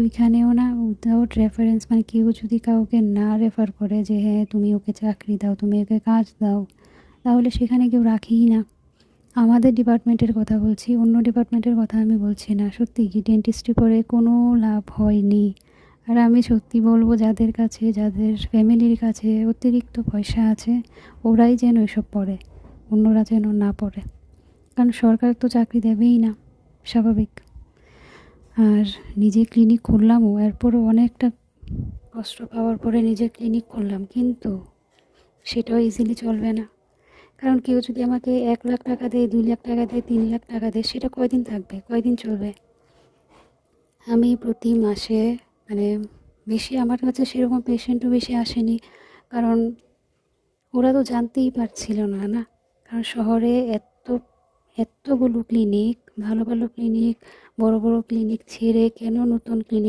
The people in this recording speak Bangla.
ওইখানেও না উইদাউট রেফারেন্স, মানে কেউ যদি কাউকে না রেফার করে যে হ্যাঁ তুমি ওকে চাকরি দাও, তুমি ওকে কাজ দাও, তাহলে সেখানে কেউ রাখেই না। আমাদের ডিপার্টমেন্টের কথা বলছি, অন্য ডিপার্টমেন্টের কথা আমি বলছি না। সত্যি কি ডেন্টিস্ট্রি পড়ে কোনো লাভ হয়নি। আর আমি সত্যি বলবো, যাদের কাছে, যাদের ফ্যামিলির কাছে অতিরিক্ত পয়সা আছে, ওরাই যেন এসব পড়ে, অন্যরা যেন না পড়ে। কারণ সরকার তো চাকরি দেবেই না, স্বাভাবিক। আর নিজে ক্লিনিক খুললামও, এরপরও অনেকটা কষ্ট পাওয়ার পরে নিজে ক্লিনিক খুললাম, কিন্তু সেটাও ইজিলি চলবে না। কারণ কেউ যদি আমাকে 1 লাখ টাকা দেয়, 2 লাখ টাকা দেয়, 3 লাখ টাকা দেয়, সেটা কয়দিন থাকবে, কয়দিন চলবে? আমি প্রতি মাসে, মানে বেশি আমার কাছে সেরকম পেশেন্টও বেশি আসেনি, কারণ ওরা তো জানতেই পারছিল না, না। কারণ শহরে এতগুলো ক্লিনিক, ভালো ভালো ক্লিনিক, বড় বড় ক্লিনিক ছেড়ে কেন নতুন ক্লিনিক